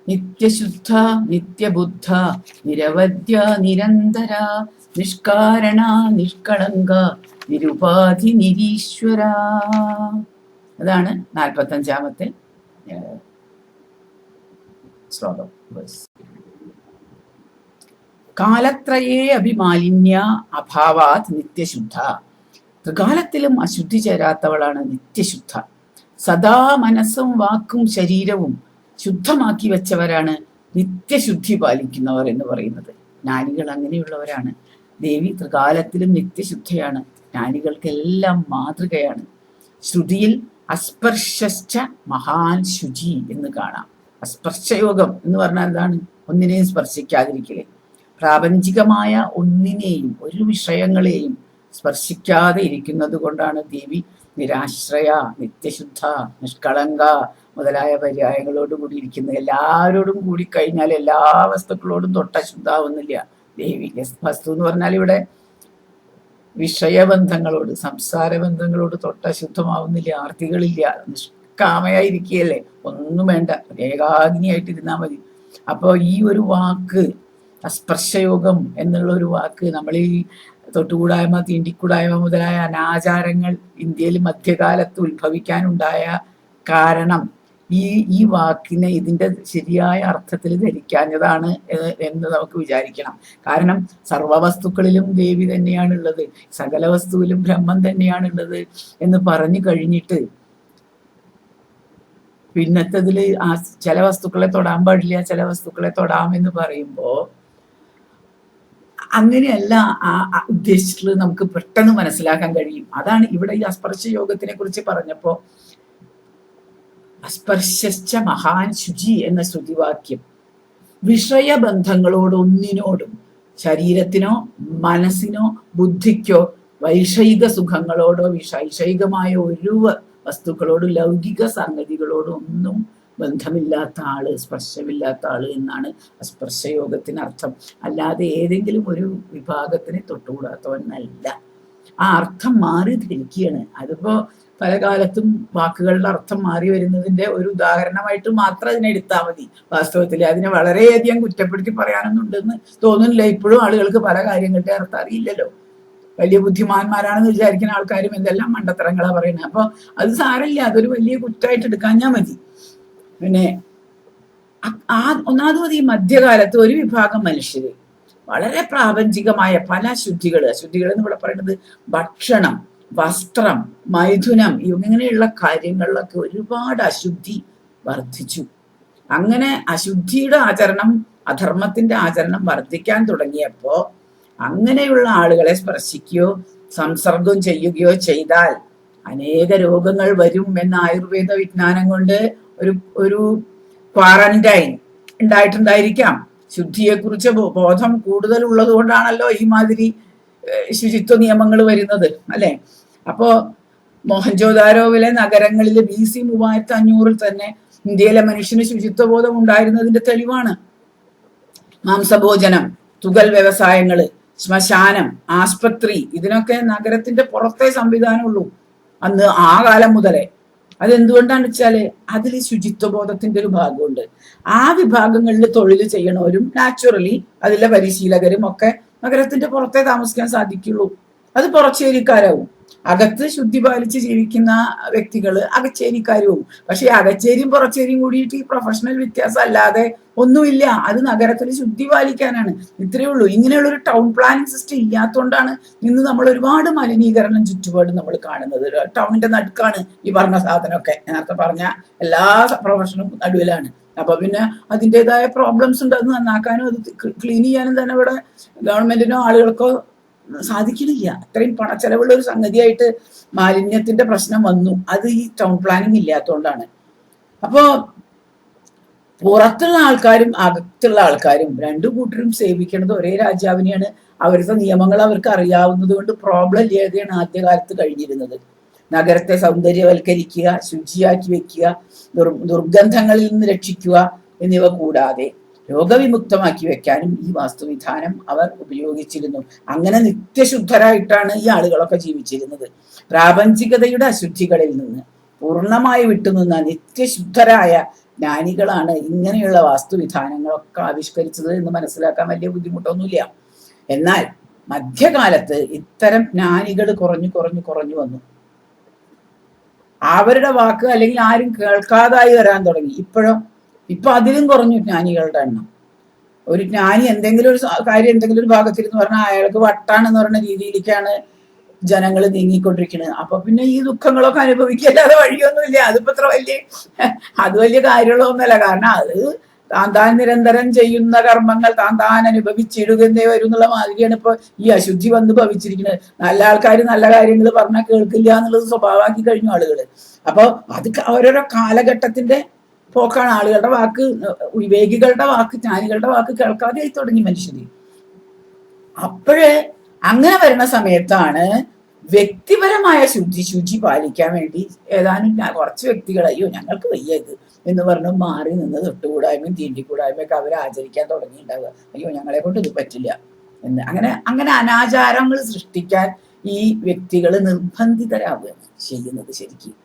നിത്യശുദ്ധ നിത്യബുദ്ധ നിരവധ്യ നിരന്തര നിഷ്കാരണ നിഷ്കളങ്ക നിരുപാധി നിരീശ്വര. അതാണ് 45-ാമത്തെ ശ്ലോകം. കാലത്രയേ അഭിമാലിന്യ അഭാവാത് നിത്യശുദ്ധ. ത്രികാലത്തിലും അശുദ്ധി ചേരാത്തവളാണ് നിത്യശുദ്ധ. സദാ മനസ്സും വാക്കും ശരീരവും ശുദ്ധമാക്കി വെച്ചവരാണ് നിത്യശുദ്ധി പാലിക്കുന്നവർ എന്ന് പറയുന്നത്. ജ്ഞാനികൾ അങ്ങനെയുള്ളവരാണ്. ദേവി ത്രികാലത്തിലും നിത്യശുദ്ധയാണ്. ജ്ഞാനികൾക്കെല്ലാം മാതൃകയാണ്. ശ്രുതിയിൽ അസ്പർശ്ച മഹാൻ ശുചി എന്ന് കാണാം. അസ്പർശയോഗം എന്ന് പറഞ്ഞാൽ എന്താണ്? ഒന്നിനെയും സ്പർശിക്കാതിരിക്കലേ. പ്രാപഞ്ചികമായ ഒന്നിനെയും ഒരു വിഷയങ്ങളെയും സ്പർശിക്കാതെ ഇരിക്കുന്നത് കൊണ്ടാണ് ദേവി നിരാശ്രയ, നിത്യശുദ്ധ, നിഷ്കളങ്ക മുതലായ പര്യായങ്ങളോട് കൂടി ഇരിക്കുന്നത്. എല്ലാവരോടും കൂടി കഴിഞ്ഞാൽ എല്ലാ വസ്തുക്കളോടും തൊട്ട ശുദ്ധാവുന്നില്ല ദേവി. വസ്തു എന്ന് പറഞ്ഞാൽ ഇവിടെ വിഷയബന്ധങ്ങളോട്, സംസാര ബന്ധങ്ങളോട് തൊട്ട ശുദ്ധമാവുന്നില്ല. ആർത്തികളില്ല, നിഷ്കാമയായിരിക്കുകയല്ലേ, ഒന്നും വേണ്ട, ഏകാഗ്നിയായിട്ട് ഇരുന്നാൽ മതി. അപ്പോൾ ഈ ഒരു വാക്ക് അസ്പർശയോഗം എന്നുള്ള ഒരു വാക്ക് നമ്മൾ ഈ തൊട്ടുകൂടായ്മ, തീണ്ടിക്കൂടായ്മ മുതലായ അനാചാരങ്ങൾ ഇന്ത്യയിൽ മധ്യകാലത്ത് ഉത്ഭവിക്കാനുണ്ടായ കാരണം ഈ വാക്കിനെ ഇതിൻ്റെ ശരിയായ അർത്ഥത്തിൽ ധരിക്കാഞ്ഞതാണ് എന്ന് നമുക്ക് വിചാരിക്കണം. കാരണം സർവവസ്തുക്കളിലും ദേവി തന്നെയാണുള്ളത്, സകല വസ്തുവിലും ബ്രഹ്മം തന്നെയാണുള്ളത് എന്ന് പറഞ്ഞു കഴിഞ്ഞിട്ട് പിന്നത്തതിൽ ചില വസ്തുക്കളെ തൊടാൻ പാടില്ല, ചില വസ്തുക്കളെ തൊടാമെന്ന് പറയുമ്പോൾ അങ്ങനെയല്ല ഉദ്ദേശിച്ചിട്ടുള്ളത് നമുക്ക് പെട്ടെന്ന് മനസ്സിലാക്കാൻ കഴിയും. അതാണ് ഇവിടെ ഈ അസ്പർശ യോഗത്തിനെ കുറിച്ച് പറഞ്ഞപ്പോ അസ്പർശ്ച മഹാൻ ശുചി എന്ന ശ്രുതിവാക്യം വിഷയബന്ധങ്ങളോടൊന്നിനോടും, ശരീരത്തിനോ മനസ്സിനോ ബുദ്ധിക്കോ വൈഷയിക സുഖങ്ങളോടോ വൈഷയികമായ ഒരു വസ്തുക്കളോടും ലൗകിക സംഗതികളോടും ഒന്നും ബന്ധമില്ലാത്ത ആള്, സ്പർശമില്ലാത്ത ആള് എന്നാണ് സ്പർശയോഗത്തിന് അർത്ഥം. അല്ലാതെ ഏതെങ്കിലും ഒരു വിഭാഗത്തിനെ തൊട്ടുകൂടാത്തവനല്ല. ആ അർത്ഥം മാറി ധരിക്കുകയാണ്. അതിപ്പോ പല കാലത്തും വാക്കുകളുടെ അർത്ഥം മാറി വരുന്നതിന്റെ ഒരു ഉദാഹരണമായിട്ട് മാത്രം അതിനെ എടുത്താൽ മതി. വാസ്തവത്തിൽ അതിനെ വളരെയധികം കുറ്റപ്പെടുത്തി പറയാനൊന്നും ഉണ്ടെന്ന് തോന്നുന്നില്ല. ഇപ്പോഴും ആളുകൾക്ക് പല കാര്യങ്ങളുടെ അർത്ഥം അറിയില്ലല്ലോ. വലിയ ബുദ്ധിമാന്മാരാണെന്ന് വിചാരിക്കുന്ന ആൾക്കാരും എന്തെല്ലാം മണ്ടത്തരങ്ങളാ പറയുന്നത്. അപ്പൊ അത് സാരമില്ല, അതൊരു വലിയ കുറ്റമായിട്ട് എടുക്കാഞ്ഞാൽ മതി. പിന്നെ ഒന്നാമത് ഈ മധ്യകാലത്ത് ഒരു വിഭാഗം മനുഷ്യര് വളരെ പ്രാപഞ്ചികമായ പല അശുദ്ധികൾ എന്ന് ഇവിടെ പറയുന്നത് ഭക്ഷണം, വസ്ത്രം, മൈഥുനം, ഇങ്ങനെയുള്ള കാര്യങ്ങളിലൊക്കെ ഒരുപാട് അശുദ്ധി വർദ്ധിച്ചു. അങ്ങനെ അശുദ്ധിയുടെ ആചരണം, അധർമ്മത്തിന്റെ ആചരണം വർദ്ധിക്കാൻ തുടങ്ങിയപ്പോ അങ്ങനെയുള്ള ആളുകളെ സ്പർശിക്കുകയോ സംസർഗം ചെയ്യുകയോ ചെയ്താൽ അനേക രോഗങ്ങൾ വരും എന്ന ആയുർവേദ വിജ്ഞാനം കൊണ്ട് ഒരു ക്വാറന്റൈൻ ഉണ്ടായിട്ടുണ്ടായിരിക്കാം. ശുദ്ധിയെക്കുറിച്ച് ബോധം കൂടുതൽ ഉള്ളത് കൊണ്ടാണല്ലോ ഈ മാതിരി ശുചിത്വ നിയമങ്ങൾ വരുന്നത്, അല്ലെ? അപ്പോ മോഹൻജോദാരോവിലെ നഗരങ്ങളിൽ BC 3500 തന്നെ ഇന്ത്യയിലെ മനുഷ്യന് ശുചിത്വ ബോധം ഉണ്ടായിരുന്നതിന്റെ തെളിവാണ്. മാംസഭോജനം, തുകൽ വ്യവസായങ്ങള്, ശ്മശാനം, ആസ്പത്രി, ഇതിനൊക്കെ നഗരത്തിന്റെ പുറത്തെ സംവിധാനമുള്ളൂ അന്ന്, ആ കാലം മുതലേ. അതെന്തുകൊണ്ടാണെന്ന് വെച്ചാല് അതിൽ ശുചിത്വബോധത്തിന്റെ ഒരു ഭാഗമുണ്ട്. ആ വിഭാഗങ്ങളിൽ തൊഴിൽ ചെയ്യണവരും നാച്ചുറലി അതിലെ പരിശീലകരും ഒക്കെ നഗരത്തിന്റെ പുറത്തേ താമസിക്കാൻ സാധിക്കുള്ളൂ. അത് പുറച്ചേരിക്കാരാവും. അകത്ത് ശുദ്ധി പാലിച്ച് ജീവിക്കുന്ന വ്യക്തികള് അകച്ചേരിക്കാരും. പക്ഷെ അകച്ചേരിയും പുറച്ചേരിയും കൂടിയിട്ട് ഈ പ്രൊഫഷണൽ വ്യത്യാസം അല്ലാതെ ഒന്നുമില്ല. അത് നഗരത്തിൽ ശുദ്ധി പാലിക്കാനാണ്. ഇത്രയേ ഉള്ളൂ. ഇങ്ങനെയുള്ള ഒരു ടൗൺ പ്ലാനിങ് സിസ്റ്റം ഇല്ലാത്തതുകൊണ്ടാണ് ഇന്ന് നമ്മൾ ഒരുപാട് മലിനീകരണം ചുറ്റുപാട് നമ്മൾ കാണുന്നത്. ടൗണിന്റെ നടുക്കാണ് ഈ പറഞ്ഞ സാധനമൊക്കെ. നേരത്തെ പറഞ്ഞ എല്ലാ പ്രൊഫഷനും നടുവിലാണ്. അപ്പൊ പിന്നെ അതിൻ്റെതായ പ്രോബ്ലംസ് ഉണ്ട്. അത് നന്നാക്കാനും അത് ക്ലീൻ ചെയ്യാനും തന്നെ ഇവിടെ ഗവൺമെന്റിനോ ആളുകൾക്കോ സാധിക്കുന്നില്ല. അത്രയും പണച്ചെലവുള്ള ഒരു സംഗതിയായിട്ട് മാലിന്യത്തിന്റെ പ്രശ്നം വന്നു. അത് ഈ ടൗൺ പ്ലാനിങ് ഇല്ലാത്തതുകൊണ്ടാണ്. അപ്പോ പുറത്തുള്ള ആൾക്കാരും അകത്തുള്ള ആൾക്കാരും രണ്ടു കൂട്ടരും സേവിക്കുന്നത് ഒരേ രാജാവിനെയാണ്. അവരുടെ നിയമങ്ങൾ അവർക്ക് അറിയാവുന്നത് കൊണ്ട് പ്രോബ്ലം ഇല്ലാതെയാണ് ആദ്യകാലത്ത് കഴിഞ്ഞിരുന്നത്. നഗരത്തെ സൗന്ദര്യവൽക്കരിക്കുക, ശുചിയാക്കി വെക്കുക, ദുർഗന്ധങ്ങളിൽ നിന്ന് രക്ഷിക്കുക എന്നിവ കൂടാതെ രോഗവിമുക്തമാക്കി വെക്കാനും ഈ വാസ്തുവിധാനം അവർ ഉപയോഗിച്ചിരുന്നു. അങ്ങനെ നിത്യശുദ്ധരായിട്ടാണ് ഈ ആളുകളൊക്കെ ജീവിച്ചിരുന്നത്. പ്രാപഞ്ചികതയുടെ അശുദ്ധികളിൽ നിന്ന് പൂർണ്ണമായി വിട്ടുനിന്ന നിത്യശുദ്ധരായ ജ്ഞാനികളാണ് ഇങ്ങനെയുള്ള വാസ്തുവിധാനങ്ങളൊക്കെ ആവിഷ്കരിച്ചത് എന്ന് മനസ്സിലാക്കാൻ വലിയ ബുദ്ധിമുട്ടൊന്നുമില്ല. എന്നാൽ മധ്യകാലത്ത് ഇത്തരം ജ്ഞാനികൾ കുറഞ്ഞു വന്നു. അവരുടെ വാക്ക് അല്ലെങ്കിൽ ആരും കേൾക്കാതായി വരാൻ തുടങ്ങി. ഇപ്പൊ അതിലും കുറഞ്ഞു ജ്ഞാനികളുടെ എണ്ണം. ഒരു ജ്ഞാനി എന്തെങ്കിലും ഒരു കാര്യം എന്തെങ്കിലും ഒരു ഭാഗത്തിരുന്ന് പറഞ്ഞാൽ അയാൾക്ക് വട്ടാണെന്ന് പറയുന്ന രീതിയിലേക്കാണ് ജനങ്ങൾ നീങ്ങിക്കൊണ്ടിരിക്കുന്നത്. അപ്പൊ പിന്നെ ഈ ദുഃഖങ്ങളൊക്കെ അനുഭവിക്കല്ലാതെ വഴിയൊന്നുമില്ല. അത് വലിയ കാര്യമുള്ളതൊന്നുമല്ല. കാരണം അത് താൻ നിരന്തരം ചെയ്യുന്ന കർമ്മങ്ങൾ താൻ അനുഭവിച്ചിടുകന്നേ വരും എന്നുള്ള മാതിരിയാണ് ഇപ്പൊ ഈ അശുദ്ധി വന്ന് ഭവിച്ചിരിക്കുന്നത്. നല്ല ആൾക്കാർ നല്ല കാര്യങ്ങൾ പറഞ്ഞാൽ കേൾക്കില്ല എന്നുള്ളത് സ്വഭാവമാക്കി കഴിഞ്ഞു ആളുകൾ. അപ്പൊ അത് ഓരോരോ കാലഘട്ടത്തിന്റെ പോക്കാണ്. ആളുകളുടെ വാക്ക്, വിവേകികളുടെ വാക്ക്, ജ്ഞാനികളുടെ വാക്ക് കേൾക്കാതെ ആയി തുടങ്ങി മനുഷ്യന്. അപ്പോഴേ അങ്ങനെ വരുന്ന സമയത്താണ് വ്യക്തിപരമായ ശുചി പാലിക്കാൻ വേണ്ടി ഏതാനും കുറച്ച് വ്യക്തികൾ അയ്യോ ഞങ്ങൾക്ക് വയ്യ ഇത് എന്ന് പറഞ്ഞു മാറി നിന്ന് തൊട്ടുകൂടായ്മയും തീണ്ടിക്കൂടായ്മയൊക്കെ അവർ ആചരിക്കാൻ തുടങ്ങിയിട്ടുണ്ടാവുക. അയ്യോ ഞങ്ങളെ കൊണ്ട് ഇത് പറ്റില്ല എന്ന് അങ്ങനെ അനാചാരങ്ങൾ സൃഷ്ടിക്കാൻ ഈ വ്യക്തികൾ നിർബന്ധിതരാവുകയാണ് ചെയ്യുന്നത്. ശരിക്കും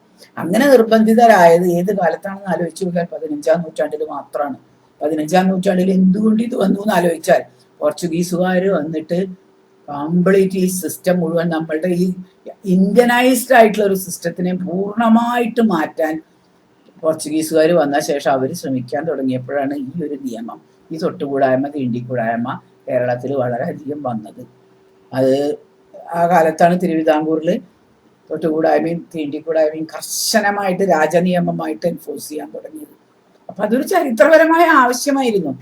അങ്ങനെ നിർബന്ധിതരായത് ഏത് കാലത്താണെന്ന് ആലോചിച്ചു നോക്കാൻ 15-ാം നൂറ്റാണ്ടിൽ മാത്രമാണ്. 15-ാം നൂറ്റാണ്ടിൽ എന്തുകൊണ്ട് ഇത് വന്നു എന്ന് ആലോചിച്ചാൽ പോർച്ചുഗീസുകാർ വന്നിട്ട് കംപ്ലീറ്റ് ഈ സിസ്റ്റം മുഴുവൻ നമ്മളുടെ ഈ ഇന്ത്യനൈസ്ഡ് ആയിട്ടുള്ള ഒരു സിസ്റ്റത്തിനെ പൂർണ്ണമായിട്ട് മാറ്റാൻ പോർച്ചുഗീസുകാർ വന്ന ശേഷം അവർ ശ്രമിക്കാൻ തുടങ്ങിയപ്പോഴാണ് ഈ ഒരു നിയമം, ഈ തൊട്ടുകൂടായ്മ തീണ്ടിക്കൂടായ്മ കേരളത്തിൽ വളരെയധികം വന്നത്. അത് ആ കാലത്താണ് തിരുവിതാംകൂറിൽ തൊട്ടുകൂടായ്മയും തീണ്ടിക്കൂടായ്മയും കർശനമായിട്ട് രാജനിയമമായിട്ട് എൻഫോഴ്സ് ചെയ്യാൻ തുടങ്ങിയത്. അപ്പൊ അതൊരു ചരിത്രപരമായ ആവശ്യമായിരുന്നു.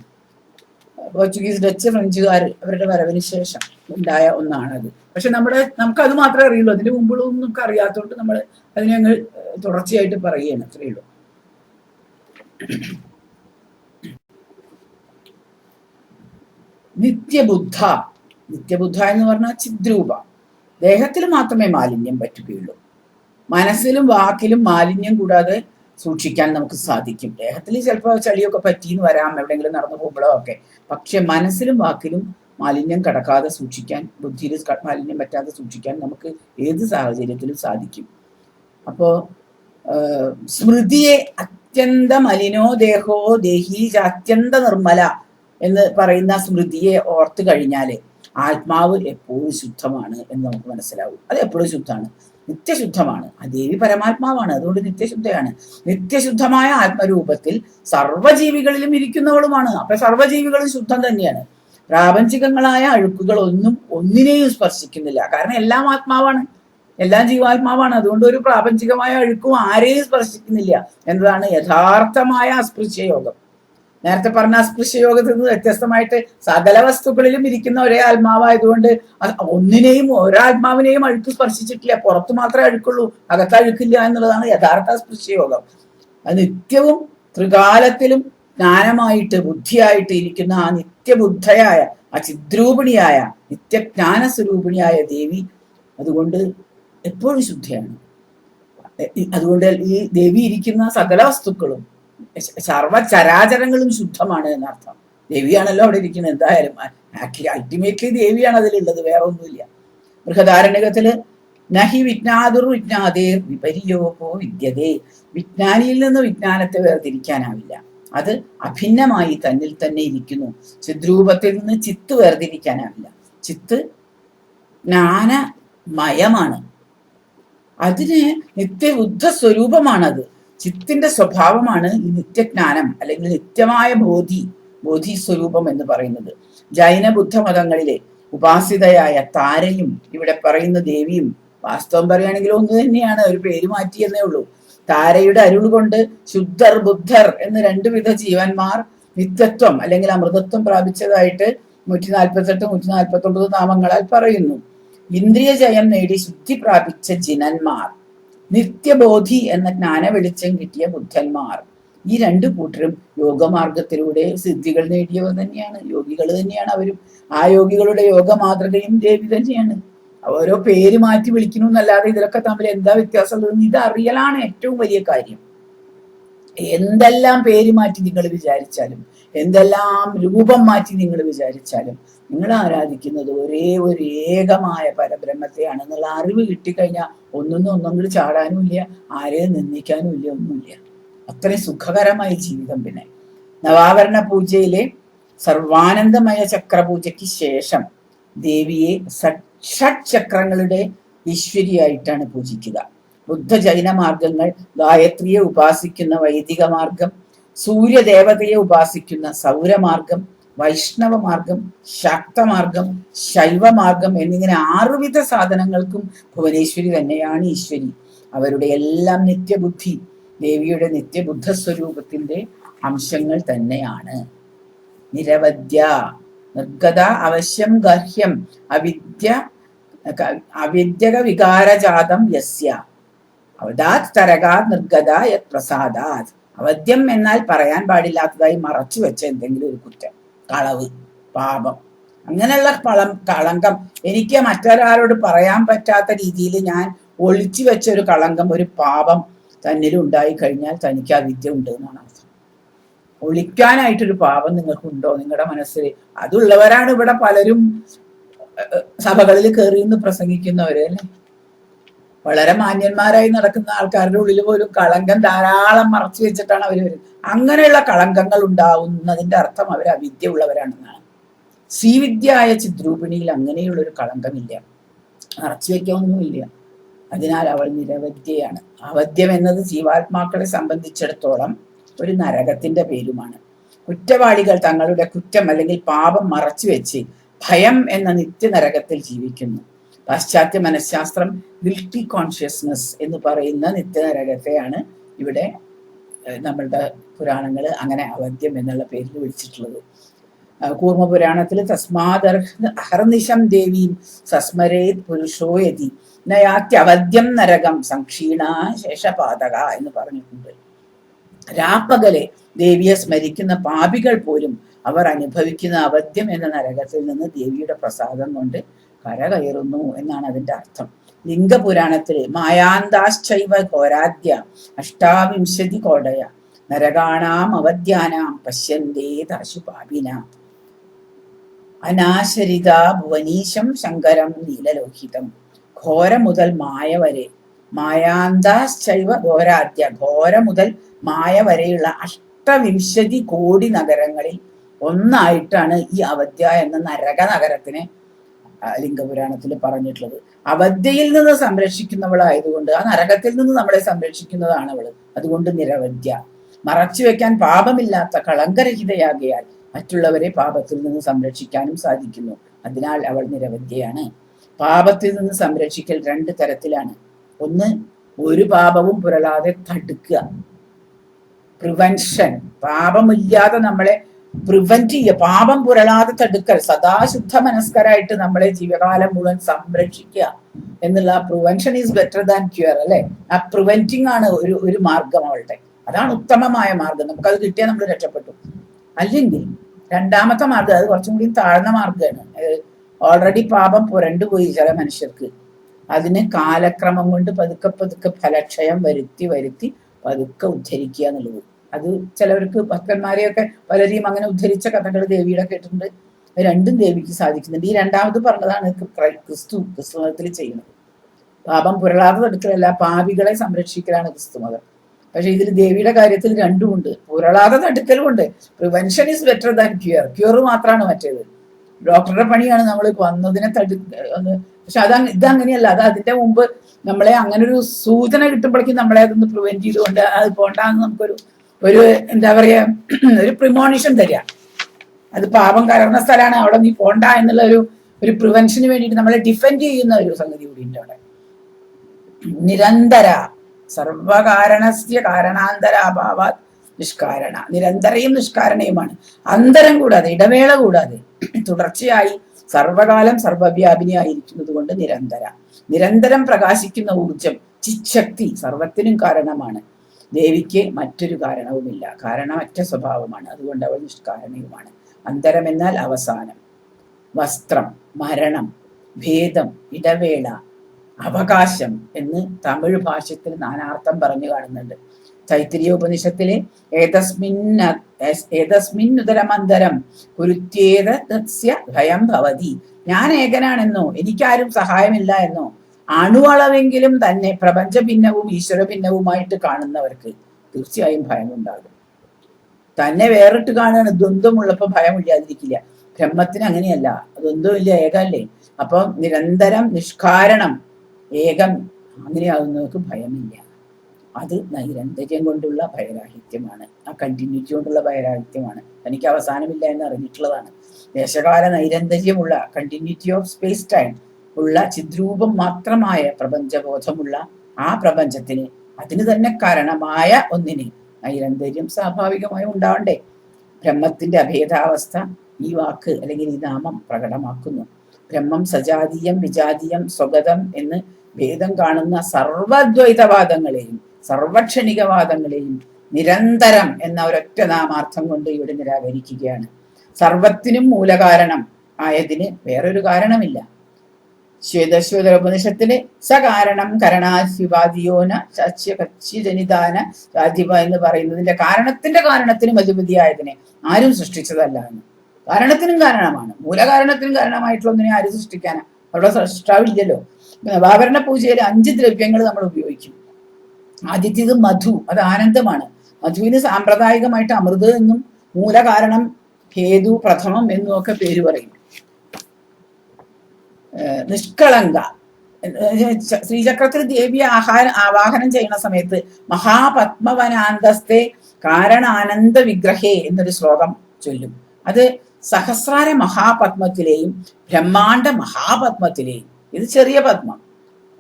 പോർച്ചുഗീസ്, ഡച്ച്, ഫ്രഞ്ചുകാർ അവരുടെ വരവിന് ശേഷം ഉണ്ടായ ഒന്നാണത്. പക്ഷെ നമുക്കത് മാത്രമേ അറിയുള്ളൂ. അതിന്റെ മുമ്പുള്ളതൊന്നും നമുക്ക് അറിയാത്തതുകൊണ്ട് നമ്മൾ അതിനെ ഞങ്ങൾ തുടർച്ചയായിട്ട് പറയുകയാണ്. അത്രയേ ഉള്ളൂ. നിത്യബുദ്ധ എന്ന് പറഞ്ഞാൽ ചിദ്രൂപ. ദേഹത്തിൽ മാത്രമേ മാലിന്യം പറ്റുകയുള്ളൂ. മനസ്സിലും വാക്കിലും മാലിന്യം കൂടാതെ സൂക്ഷിക്കാൻ നമുക്ക് സാധിക്കും. ദേഹത്തിൽ ചിലപ്പോൾ ചളിയൊക്കെ പറ്റിയെന്ന് വരാം എവിടെയെങ്കിലും നടന്നു പോകുമ്പോഴോ ഒക്കെ. പക്ഷെ മനസ്സിലും വാക്കിലും മാലിന്യം കടക്കാതെ സൂക്ഷിക്കാൻ, ബുദ്ധിയിൽ മാലിന്യം പറ്റാതെ സൂക്ഷിക്കാൻ നമുക്ക് ഏത് സാഹചര്യത്തിലും സാധിക്കും. അപ്പോ സ്മൃതിയെ അത്യന്ത മലിനോ ദേഹോ ദേഹി അത്യന്ത നിർമ്മല എന്ന് പറയുന്ന സ്മൃതിയെ ഓർത്തു കഴിഞ്ഞാൽ ആത്മാവ് എപ്പോഴും ശുദ്ധമാണ് എന്ന് നമുക്ക് മനസ്സിലാവും. അത് എപ്പോഴും ശുദ്ധമാണ്, നിത്യശുദ്ധമാണ്. ആ ദേവി പരമാത്മാവാണ്, അതുകൊണ്ട് നിത്യശുദ്ധയാണ്. നിത്യശുദ്ധമായ ആത്മരൂപത്തിൽ സർവ്വജീവികളിലും ഇരിക്കുന്നവളുമാണ്. അപ്പൊ സർവ്വജീവികളും ശുദ്ധം തന്നെയാണ്. പ്രാപഞ്ചികങ്ങളായ അഴുക്കുകൾ ഒന്നിനെയും സ്പർശിക്കുന്നില്ല. കാരണം എല്ലാം ആത്മാവാണ്, എല്ലാം ജീവാത്മാവാണ്. അതുകൊണ്ട് ഒരു പ്രാപഞ്ചികമായ അഴുക്കും ആരെയും സ്പർശിക്കുന്നില്ല എന്നതാണ് യഥാർത്ഥമായ അസ്പൃശ്യയോഗം. നേരത്തെ പറഞ്ഞ അസ്പൃശ്യയോഗത്തിൽ നിന്ന് വ്യത്യസ്തമായിട്ട് സകല വസ്തുക്കളിലും ഇരിക്കുന്ന ഒരേ ആത്മാവായതുകൊണ്ട് ഒന്നിനെയും ഒരാത്മാവിനെയും അഴുക്ക് സ്പർശിച്ചിട്ടില്ല. പുറത്തു മാത്രമേ അഴുക്കുള്ളൂ, അകത്ത് അഴുക്കില്ല എന്നുള്ളതാണ് യഥാർത്ഥ അസ്പൃശ്യയോഗം. അത് നിത്യവും ത്രികാലത്തിലും ജ്ഞാനമായിട്ട് ബുദ്ധിയായിട്ട് ഇരിക്കുന്ന ആ നിത്യബുദ്ധയായ, ആ ചിദ്രൂപിണിയായ, നിത്യജ്ഞാന സ്വരൂപിണിയായ ദേവി അതുകൊണ്ട് എപ്പോഴും ശുദ്ധയാണ്. അതുകൊണ്ട് ഈ ദേവി ഇരിക്കുന്ന സകല വസ്തുക്കളും, സർവചരാചരങ്ങളും ശുദ്ധമാണ് എന്നർത്ഥം. ദേവിയാണല്ലോ അവിടെ ഇരിക്കുന്നത്. എന്തായാലും അൾട്ടിമേറ്റ്ലി ദേവിയാണ് അതിലുള്ളത്, വേറെ ഒന്നുമില്ല. ബൃഹദാരണ്യകത്തില് നഹി വിജ്ഞാതുർ വിജ്ഞാതേർ വിപര്യോപോ വിദ്യതേ. വിജ്ഞാനിയിൽ നിന്ന് വിജ്ഞാനത്തെ വേർതിരിക്കാനാവില്ല. അത് അഭിന്നമായി തന്നിൽ തന്നെ ഇരിക്കുന്നു. ചിദ്രൂപത്തിൽ നിന്ന് ചിത്ത് വേർതിരിക്കാനാവില്ല. ചിത്ത് ജ്ഞാനമയമാണ്. അതിന് നിത്യബുദ്ധ സ്വരൂപമാണത്. ചിത്തിന്റെ സ്വഭാവമാണ് ഈ നിത്യജ്ഞാനം അല്ലെങ്കിൽ നിത്യമായ ബോധി സ്വരൂപം എന്ന് പറയുന്നത്. ജൈന ബുദ്ധ മതങ്ങളിലെ ഉപാസിതയായ താരയും ഇവിടെ പറയുന്ന ദേവിയും വാസ്തവം പറയുകയാണെങ്കിൽ ഒന്ന് തന്നെയാണ്, ഒരു പേര് മാറ്റിയെന്നേ ഉള്ളൂ. താരയുടെ അരുൾ കൊണ്ട് ശുദ്ധർ ബുദ്ധർ എന്ന് 2 വിധ ജീവന്മാർ നിത്യത്വം അല്ലെങ്കിൽ അമൃതത്വം പ്രാപിച്ചതായിട്ട് 148 149 നാമങ്ങളാൽ പറയുന്നു. ഇന്ദ്രിയ ജയം നേടി ശുദ്ധി പ്രാപിച്ച ജിനന്മാർ, നിത്യബോധി എന്ന ജ്ഞാന വെളിച്ചം കിട്ടിയ ബുദ്ധന്മാർ, ഈ 2 കൂട്ടരും യോഗമാർഗത്തിലൂടെ സിദ്ധികൾ നേടിയവർ തന്നെയാണ്, യോഗികൾ തന്നെയാണ് അവരും. ആ യോഗികളുടെ യോഗ മാതൃകയും ദേവി തന്നെയാണ്. ഓരോ പേര് മാറ്റി വിളിക്കുന്നു എന്നല്ലാതെ ഇതിലൊക്കെ തമ്മിൽ എന്താ വ്യത്യാസമുള്ളത് ഇത് അറിയലാണ് ഏറ്റവും വലിയ കാര്യം. എന്തെല്ലാം പേര് മാറ്റി നിങ്ങൾ വിചാരിച്ചാലും, എന്തെല്ലാം രൂപം മാറ്റി നിങ്ങൾ വിചാരിച്ചാലും, നിങ്ങൾ ആരാധിക്കുന്നത് ഒരേ ഒരു ഏകമായ പരബ്രഹ്മത്തെയാണ് എന്നുള്ള അറിവ് കിട്ടിക്കഴിഞ്ഞാൽ ഒന്നും കൂടി ചാടാനും ഇല്ല, ആരെയും നിന്ദിക്കാനും ഇല്ല, ഒന്നുമില്ല. അത്രയും സുഖകരമായ ജീവിതം. പിന്നെ നവാവരണ പൂജയിലെ സർവാനന്ദമയ ചക്രപൂജയ്ക്ക് ശേഷം ദേവിയെ ഷഡ് ചക്രങ്ങളുടെ ഈശ്വരിയായിട്ടാണ് പൂജിക്കുക. ബുദ്ധ ജൈന മാർഗങ്ങൾ ഗായത്രിയെ ഉപാസിക്കുന്ന വൈദിക മാർഗം, സൂര്യദേവതയെ ഉപാസിക്കുന്ന സൗരമാർഗം, വൈഷ്ണവ മാർഗം, ശാക്തമാർഗം, ശൈവമാർഗം എന്നിങ്ങനെ 6 സാധനങ്ങൾക്കും ഭുവനേശ്വരി തന്നെയാണ് ഈശ്വരി. അവരുടെ എല്ലാം നിത്യബുദ്ധി ദേവിയുടെ നിത്യബുദ്ധ സ്വരൂപത്തിന്റെ അംശങ്ങൾ തന്നെയാണ്. നിരവധ്യ നിർഗത അവശ്യം ഗർഹ്യം അവിദ്യക വികാരജാതം യസ്യ അവദാത് തരകാത് നിർഗത യത് പ്രസാദാത്. അവദ്യം എന്നാൽ പറയാൻ പാടില്ലാത്തതായി മറച്ചു വെച്ച എന്തെങ്കിലും ഒരു കുറ്റം, കളവ്, പാപം, അങ്ങനെയുള്ള കളങ്കം എനിക്ക് മറ്റൊരാളോട് പറയാൻ പറ്റാത്ത രീതിയിൽ ഞാൻ ഒളിച്ചു വെച്ച ഒരു കളങ്കം, ഒരു പാപം തന്നിൽ ഉണ്ടായി കഴിഞ്ഞാൽ തനിക്ക് അവിദ്യ ഉണ്ട് എന്നാണ് അർത്ഥം. ഒളിക്കാനായിട്ടൊരു പാപം നിങ്ങൾക്കുണ്ടോ നിങ്ങളുടെ മനസ്സിൽ? അതുള്ളവരാണ് ഇവിടെ പലരും സഭകളിൽ കയറി നിന്ന് പ്രസംഗിക്കുന്നവര് അല്ലെ. വളരെ മാന്യന്മാരായി നടക്കുന്ന ആൾക്കാരുടെ ഉള്ളിൽ പോലും കളങ്കം ധാരാളം മറച്ചു വെച്ചിട്ടാണ് അവർ വരുന്നത്. അങ്ങനെയുള്ള കളങ്കങ്ങൾ ഉണ്ടാവുന്നതിന്റെ അർത്ഥം അവർ അവിദ്യ ഉള്ളവരാണെന്നാണ്. ശ്രീവിദ്യായ ചിദ്രൂപിണിയിൽ അങ്ങനെയുള്ളൊരു കളങ്കമില്ല, മറച്ചു വെക്കൊന്നുമില്ല. അതിനാൽ അവൾ നിരവധ്യയാണ്. അവദ്യം എന്നത് ജീവാത്മാക്കളെ സംബന്ധിച്ചിടത്തോളം ഒരു നരകത്തിന്റെ പേരുമാണ്. കുറ്റവാളികൾ തങ്ങളുടെ കുറ്റം അല്ലെങ്കിൽ പാപം മറച്ചു വെച്ച് ഭയം എന്ന നിത്യനരകത്തിൽ ജീവിക്കുന്നു. പാശ്ചാത്യ മനഃശാസ്ത്രം ഗിൽറ്റി കോൺഷ്യസ്നസ് എന്ന് പറയുന്ന നിത്യനരകത്തെയാണ് ഇവിടെ നമ്മളുടെ പുരാണങ്ങൾ അങ്ങനെ അവദ്യം എന്നുള്ള പേരിൽ വിളിച്ചിട്ടുള്ളത്. കൂർമ്മ പുരാണത്തിൽ അഹർനിശം ദേവീം സസ്മരേത് പുരുഷോ യതി നയാത്യവദ്യം നരകം സംക്ഷീണ ശേഷപാതക എന്ന് പറഞ്ഞിട്ടുണ്ട്. രാപ്പകലെ ദേവിയെ സ്മരിക്കുന്ന പാപികൾ പോലും അവർ അനുഭവിക്കുന്ന അവദ്യം എന്ന നരകത്തിൽ നിന്ന് ദേവിയുടെ പ്രസാദം കൊണ്ട് കരകയറുന്നു എന്നാണ് അതിന്റെ അർത്ഥം. ലിംഗപുരാണത്തില് മായാന്താശ്ചൈവ ഘോരാദ്യ അഷ്ടാവിംശതി കോടയ നരകാണാം അവദ്യാനാം പശ്യന്തേ ദാശുപാപിനാം അനാശരിത ഭുവനീശം ശങ്കരം നീലലോഹിതം. ഘോര മുതൽ മായ വരെ, മായാന്താശ്ചൈവ ഘോരാദ്യ, ഘോര മുതൽ മായ വരെയുള്ള 8 കോടി നഗരങ്ങളിൽ ഒന്നായിട്ടാണ് ഈ അവദ്യ എന്ന നരക നഗരത്തിനെ ലിംഗപുരാണത്തിൽ പറഞ്ഞിട്ടുള്ളത്. അവദ്യയിൽ നിന്ന് സംരക്ഷിക്കുന്നവളായതുകൊണ്ട്, ആ നരകത്തിൽ നിന്ന് നമ്മളെ സംരക്ഷിക്കുന്നതാണ് അവള്. അതുകൊണ്ട് നിരവധ്യ. മറച്ചു വെക്കാൻ പാപമില്ലാത്ത കളങ്കരഹിതയാകിയാൽ മറ്റുള്ളവരെ പാപത്തിൽ നിന്ന് സംരക്ഷിക്കാനും സാധിക്കുന്നു. അതിനാൽ അവൾ നിരവധ്യയാണ്. പാപത്തിൽ നിന്ന് സംരക്ഷിക്കൽ 2 തരത്തിലാണ്. ഒന്ന്, ഒരു പാപവും പുരളാതെ തടുക്കുക, പ്രിവെൻഷൻ. പാപമില്ലാതെ നമ്മളെ പ്രിവെന്റ് ചെയ്യുക, പാപം പുരളാതെ തടുക്കൽ, സദാശുദ്ധ മനസ്കരായിട്ട് നമ്മളെ ജീവകാലം മുഴുവൻ സംരക്ഷിക്കുക എന്നുള്ള prevention is better than cure അല്ലെ. ആ പ്രിവെന്റിങ് ആണ് ഒരു മാർഗം അവളുടെ. അതാണ് ഉത്തമമായ മാർഗം. നമുക്കത് കിട്ടിയാൽ നമ്മൾ രക്ഷപ്പെട്ടു. അല്ലെങ്കിൽ രണ്ടാമത്തെ മാർഗം, അത് കുറച്ചും കൂടി താഴ്ന്ന മാർഗമാണ്. ഓൾറെഡി പാപം പുരണ്ടുപോയി ചില മനുഷ്യർക്ക്. അതിന് കാലക്രമം കൊണ്ട് പതുക്കെ പതുക്കെ ഫലക്ഷയം വരുത്തി പതുക്കെ ഉദ്ധരിക്കുക എന്നുള്ളത്. അത് ചിലവർക്ക് ഭക്തന്മാരെയൊക്കെ പലരെയും അങ്ങനെ ഉദ്ധരിച്ച കഥകൾ ദേവിയുടെ കേട്ടിട്ടുണ്ട്. രണ്ടും ദേവിക്ക് സാധിക്കുന്നുണ്ട്. ഈ രണ്ടാമത് പറഞ്ഞതാണ് ക്രിസ്തുമതത്തിൽ ചെയ്യുന്നത്. പാപം പുരളാതെ തടുക്കലല്ല, പാപികളെ സംരക്ഷിക്കലാണ് ക്രിസ്തുമതം. പക്ഷെ ഇതിൽ ദേവിയുടെ കാര്യത്തിൽ രണ്ടുമുണ്ട്, പുരളാതെ തടുക്കലുമുണ്ട്. Prevention is better than cure. Cure മാത്രമാണ് മറ്റേത്. ഡോക്ടറുടെ പണിയാണ് നമ്മൾ വന്നതിനെ പക്ഷെ ഇതങ്ങനെയല്ല. അത് അതിന്റെ മുമ്പ് നമ്മളെ അങ്ങനെ ഒരു സൂചന കിട്ടുമ്പോഴേക്കും നമ്മളെ അതൊന്ന് പ്രിവെന്റ് ചെയ്തുകൊണ്ട് അത് പോണ്ടാന്ന് നമുക്കൊരു എന്താ പറയാ ഒരു പ്രിമോണിഷൻ തരിക. അത് പാപം കലർന്ന സ്ഥലമാണ്, അവിടെ നീ പോണ്ട എന്നുള്ള ഒരു പ്രിവെൻഷന് വേണ്ടിയിട്ട് നമ്മളെ ഡിഫെൻഡ് ചെയ്യുന്ന ഒരു സംഗതി കൂടി ഉണ്ട് അവിടെ. നിരന്തര സർവകാരണസ്യ കാരണാന്തരാഭാവാത് നിഷ്കാരണ. നിരന്തരയും നിഷ്കാരണയുമാണ്. അന്തരം കൂടാതെ, ഇടവേള കൂടാതെ തുടർച്ചയായി സർവകാലം സർവവ്യാപിനിയായിരിക്കുന്നത് കൊണ്ട് നിരന്തരം പ്രകാശിക്കുന്ന ഊർജം, ചിച്ഛക്തി സർവത്തിനും കാരണമാണ്. ദേവിക്ക് മറ്റൊരു കാരണവുമില്ല, കാരണമറ്റ സ്വഭാവമാണ്. അതുകൊണ്ട് അവൾ നിഷ്കാരണയുമാണ്. അന്തരം എന്നാൽ അവസാനം, വസ്ത്രം, മരണം, ഭേദം, ഇടവേള, അവകാശം എന്ന് തമിഴ് ഭാഷത്തിൽ നാനാർത്ഥം പറഞ്ഞു കാണുന്നുണ്ട്. തൈത്തിരീയ ഉപനിഷത്തിലെ ഏതസ്മിന്നുദരമന്തരം കുരുത്യേതസ്യ ഭയം ഭവതി. ഞാൻ ഏകനാണെന്നോ എനിക്കാരും സഹായമില്ല എന്നോ അണുവളവെങ്കിലും തന്നെ പ്രപഞ്ച ഭിന്നവും ഈശ്വര ഭിന്നവുമായിട്ട് കാണുന്നവർക്ക് തീർച്ചയായും ഭയമുണ്ടാകും. തന്നെ വേറിട്ട് കാണുകയാണ്. ദ്വന്ദ്വമുള്ളപ്പോൾ ഭയമില്ലാതിരിക്കില്ല. ബ്രഹ്മത്തിന് അങ്ങനെയല്ല, ദ്വന്ദ്വമില്ല, ഏകല്ലേ. അപ്പം നിരന്തരം നിഷ്കാരണം ഏകം അങ്ങനെയാകുന്നവർക്ക് ഭയമില്ല. അത് നൈരന്തര്യം കൊണ്ടുള്ള ഭയരാഹിത്യമാണ്, ആ കണ്ടിന്യൂറ്റി കൊണ്ടുള്ള ഭയരാഹിത്യമാണ്. തനിക്ക് അവസാനമില്ല എന്ന് അറിഞ്ഞിട്ടുള്ളതാണ്. ദേശകാല നൈരന്തര്യമുള്ള കണ്ടിന്യൂറ്റി ഓഫ് സ്പേസ് ടൈം ഉള്ള ചിദ്രൂപം മാത്രമായ പ്രപഞ്ചബോധമുള്ള ആ പ്രപഞ്ചത്തിന്, അതിന് തന്നെ കാരണമായ ഒന്നിന് നൈരന്തര്യം സ്വാഭാവികമായും ഉണ്ടാവണ്ടേ. ബ്രഹ്മത്തിന്റെ അഭേദാവസ്ഥ ഈ വാക്ക് അല്ലെങ്കിൽ ഈ നാമം പ്രകടമാക്കുന്നു. ബ്രഹ്മം സജാതീയം വിജാതീയം സ്വഗതം എന്ന് ഭേദം കാണുന്ന സർവദ്വൈതവാദങ്ങളെയും സർവക്ഷണികവാദങ്ങളെയും നിരന്തരം എന്ന ഒരൊറ്റ നാമാർത്ഥം കൊണ്ട് ഇവിടെ നിരാകരിക്കുകയാണ്. സർവത്തിനും മൂലകാരണം ആയതിന് വേറൊരു കാരണമില്ല. ശ്വേതശ്വേതോപനിഷത്തില് സകാരണം കരണാധിപാദിയോന സസ്യകക്ഷ്യജനിതാന സാധിപ എന്ന് പറയുന്നതിന്റെ കാരണത്തിനും അധിപതിയായതിനെ ആരും സൃഷ്ടിച്ചതല്ല എന്ന്. കാരണത്തിനും കാരണമാണ്. മൂലകാരണത്തിനും കാരണമായിട്ടുള്ള ഒന്നിനെ ആരും സൃഷ്ടിക്കാനാ? അവിടെ സൃഷ്ടാവില്ലല്ലോ. നവാഭരണ പൂജയിൽ 5 ദ്രവ്യങ്ങൾ നമ്മൾ ഉപയോഗിക്കും. ആദ്യത്തേത് മധു, അത് ആനന്ദമാണ്. മധുവിന് സാമ്പ്രദായികമായിട്ട് അമൃത് എന്നും മൂലകാരണം ഹേതു പ്രഥമം എന്നും ഒക്കെ പേര് പറയും. നിഷ്കളങ്ക, ശ്രീചക്രത്തിൽ ദേവിയെ ആവാഹനം ചെയ്യുന്ന സമയത്ത് മഹാപത്മവനാന്തസ്തെ കാരണാനന്ദ വിഗ്രഹേ എന്നൊരു ശ്ലോകം ചൊല്ലും. അത് സഹസ്രാര മഹാപത്മത്തിലെയും ബ്രഹ്മാണ്ഡ മഹാപത്മത്തിലെയും, ഇത് ചെറിയ പത്മം,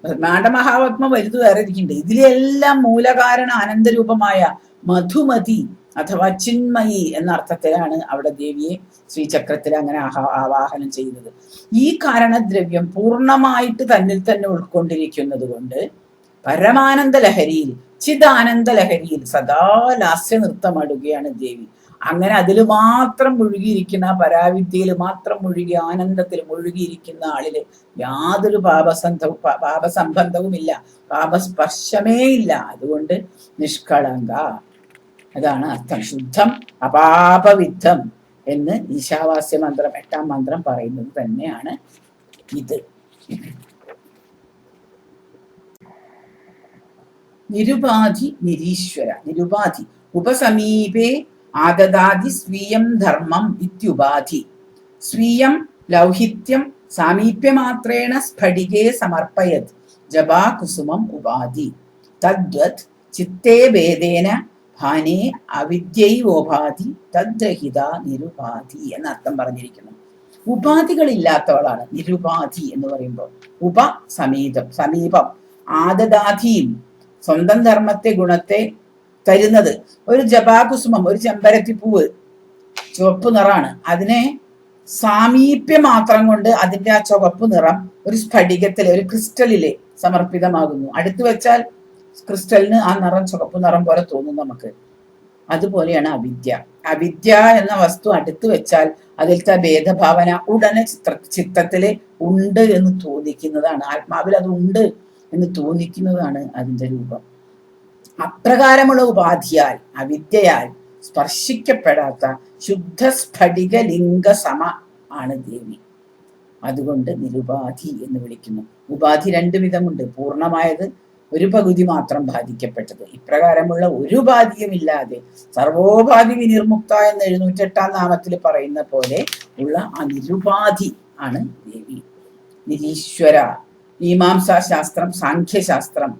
ബ്രഹ്മാണ്ഡ മഹാപത്മം വലുത് വേറെ ഇരിക്കുന്നുണ്ട്. ഇതിലെല്ലാം മൂലകാരണ ആനന്ദരൂപമായ മധുമതി അഥവാ ചിന്മയി എന്ന അർത്ഥത്തിലാണ് അവിടെ ദേവിയെ ശ്രീചക്രത്തിൽ അങ്ങനെ ആവാഹനം ചെയ്യുന്നത്. ഈ കാരണദ്രവ്യം പൂർണ്ണമായിട്ട് തന്നിൽ തന്നെ ഉൾക്കൊണ്ടിരിക്കുന്നത് കൊണ്ട് പരമാനന്ദ ലഹരിയിൽ, ചിദാനന്ദ ലഹരിയിൽ സദാ ലാസ്യ നൃത്തമാടുകയാണ് ദേവി. അങ്ങനെ അതിൽ മാത്രം മുഴുകിയിരിക്കുന്ന, പരാവിദ്യയിൽ മാത്രം മുഴുകി ആനന്ദത്തിൽ മുഴുകിയിരിക്കുന്ന ആളില് യാതൊരു പാപസംബന്ധവുമില്ല, പാപസ്പർശമേ ഇല്ല. അതുകൊണ്ട് നിഷ്കളങ്ക, അതാണ് അർത്ഥം. ശുദ്ധം അപാപവിദ്ധം എന്ന് ഈശാവാസ്യ മന്ത്രം 8ാം മന്ത്രം പറയുന്നത് തന്നെയാണ് ഇത്. നിരുപാധി നിരീശ്വര. നിരുപാധി ഉപസമീപേ ആദദാതി സ്വീയം ധർമ്മം ഇത്യുപാധി. സ്വീയം ലൗഹിത്യം സാമീപ്യമാത്രേണ സ്ഫടികേ സമർപ്പയത് ജപാകുസുമം ഉപാധി. തദ്വത് ചിത്തേ ഭേദേന ഭാനേ അവിദ്യൈവോപാധി തദ്രഹിത നിരുപാധി എന്നർത്ഥം പറഞ്ഞിരിക്കുന്നു. ഉപാധികളില്ലാത്തവളാണ് നിരുപാധി എന്ന് പറയുമ്പോൾ. സമീപം, ആദദാധിയും സ്വന്തം ധർമ്മത്തെ ഗുണത്തെ തരുന്നത്. ഒരു ജപാകുസുമം, ഒരു ചെമ്പരത്തിപ്പൂവ് ചുവപ്പ് നിറാണ്. അതിനെ സാമീപ്യം മാത്രം കൊണ്ട് അതിന്റെ ആ ചുവപ്പ് നിറം ഒരു സ്ഫടികത്തിലെ, ഒരു ക്രിസ്റ്റലിലെ സമർപ്പിതമാകുന്നു. അടുത്ത് വെച്ചാൽ ക്രിസ്റ്റലിന് ആ നിറം ചുവപ്പ് നിറം പോലെ തോന്നും നമുക്ക്. അതുപോലെയാണ് അവിദ്യ. അവിദ്യ എന്ന വസ്തു അടുത്ത് വെച്ചാൽ അതിലത്തെ ഭേദഭാവന ഉടനെ ചിത്തത്തില് ഉണ്ട് എന്ന് തോന്നിക്കുന്നതാണ്. ആത്മാവിൽ അത് ഉണ്ട് എന്ന് തോന്നിക്കുന്നതാണ് അതിന്റെ രൂപം. അപ്രകാരമുള്ള ഉപാധിയാൽ, അവിദ്യയാൽ സ്പർശിക്കപ്പെടാത്ത ശുദ്ധ സ്ഫടിക ലിംഗ സമ ആണ് ദേവി. അതുകൊണ്ട് നിരുപാധി എന്ന് വിളിക്കുന്നു. ഉപാധി 2 വിധമുണ്ട്. പൂർണ്ണമായത്, ഒരു പകുതി മാത്രം ബാധിക്കപ്പെട്ടത്. ഇപ്രകാരമുള്ള ഒരു ഉപാധിയുമില്ലാതെ സർവോപാധി വിനിർമുക്ത എന്ന് 708ാം നാമത്തിൽ പറയുന്ന പോലെ ഉള്ള ആ നിരുപാധി ആണ് ദേവി. നിരീശ്വര. മീമാംസാ ശാസ്ത്രം സാഖ്യശാസ്ത്രം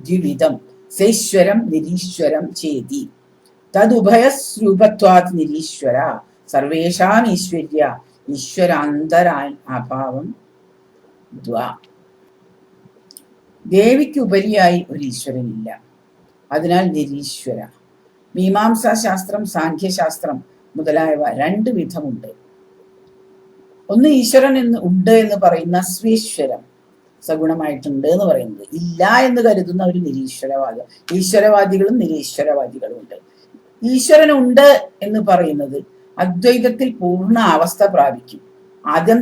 ദ്വിവിധം. സൈശ്വരം നിരീശ്വരം ചേതി. തദുഭയസ്രൂപത്വാത് നിരീശ്വര. സർവേഷാം ഈശ്വര്യ ഈശ്വരാന്തരാൻ അഭാവം ദ്വാ. ദേവിക്ക് ഉപരിയായി ഒരു ഈശ്വരനില്ല. അതിനാൽ നിരീശ്വര. മീമാംസാ ശാസ്ത്രം സാഖ്യശാസ്ത്രം മുതലായവ 2 വിധമുണ്ട്. ഒന്ന് ഈശ്വരൻ ഉണ്ട് എന്ന് പറയുന്ന സ്വീശ്വരം, സഗുണമായിട്ടുണ്ട് എന്ന് പറയുന്നത്. ഇല്ല എന്ന് കരുതുന്ന ഒരു നിരീശ്വരവാദം. ഈശ്വരവാദികളും നിരീശ്വരവാദികളും ഉണ്ട്. ഈശ്വരൻ ഉണ്ട് എന്ന് പറയുന്നത് അദ്വൈതത്തിൽ പൂർണ്ണ അവസ്ഥ പ്രാപിക്കും. ആദ്യം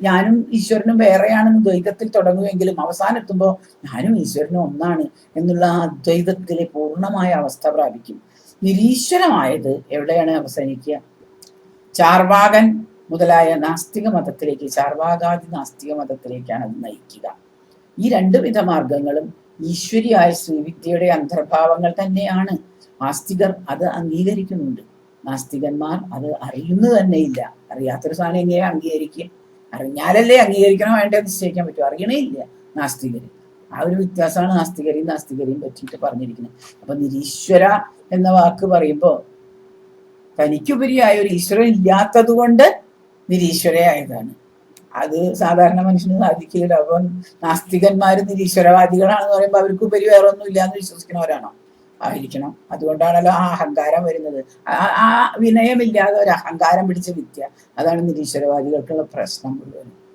ഞാനും ഈശ്വരനും വേറെയാണെന്ന് ദ്വൈതത്തിൽ തുടങ്ങുമെങ്കിലും അവസാനെത്തുമ്പോൾ ഞാനും ഈശ്വരനും ഒന്നാണ് എന്നുള്ള അദ്വൈതത്തിലെ പൂർണ്ണമായ അവസ്ഥ പ്രാപിക്കും. നിരീശ്വരമായത് എവിടെയാണ് അവസാനിക്കുക? ചാർവാകൻ മുതലായ നാസ്തിക മതത്തിലേക്ക്, ചാർവാകാദി നാസ്തിക മതത്തിലേക്കാണ് അത് നയിക്കുക. ഈ 2 വിധ മാർഗങ്ങളും ഈശ്വരിയായ ശ്രീവിദ്യയുടെ അന്തർഭാവങ്ങൾ തന്നെയാണ്. ആസ്തികർ അത് അംഗീകരിക്കുന്നുണ്ട്. നാസ്തികന്മാർ അത് അറിയുന്നു തന്നെയില്ല. അറിയാത്തൊരു സാധനം എങ്ങനെ അംഗീകരിക്കും? അറിഞ്ഞാലല്ലേ അംഗീകരിക്കണോ വേണ്ടത് നിശ്ചയിക്കാൻ പറ്റും. അറിയണേ ഇല്ല നാസ്തികര്. ആ ഒരു വ്യത്യാസമാണ് നാസ്തികരെയും പറ്റിയിട്ട് പറഞ്ഞിരിക്കുന്നത്. അപ്പൊ നിരീശ്വര എന്ന വാക്ക് പറയുമ്പോ തനിക്കുപരിയായ ഒരു ഈശ്വരൻ ഇല്ലാത്തത് കൊണ്ട് നിരീശ്വരയായതാണ്. അത് സാധാരണ മനുഷ്യന് സാധിക്കില്ല. അപ്പം നാസ്തികന്മാര് നിരീശ്വരവാദികളാണെന്ന് പറയുമ്പോൾ അവർക്ക് ഉപരി വേറെ ഒന്നും ഇല്ല എന്ന് വിശ്വസിക്കുന്നവരാണോ? ആയിരിക്കണം. അതുകൊണ്ടാണല്ലോ ആ അഹങ്കാരം വരുന്നത്. ആ വിനയമില്ലാതെ ഒരു അഹങ്കാരം പിടിച്ച വിദ്യ, അതാണ് നിരീശ്വരവാദികൾക്കുള്ള പ്രശ്നം മുഴുവൻ.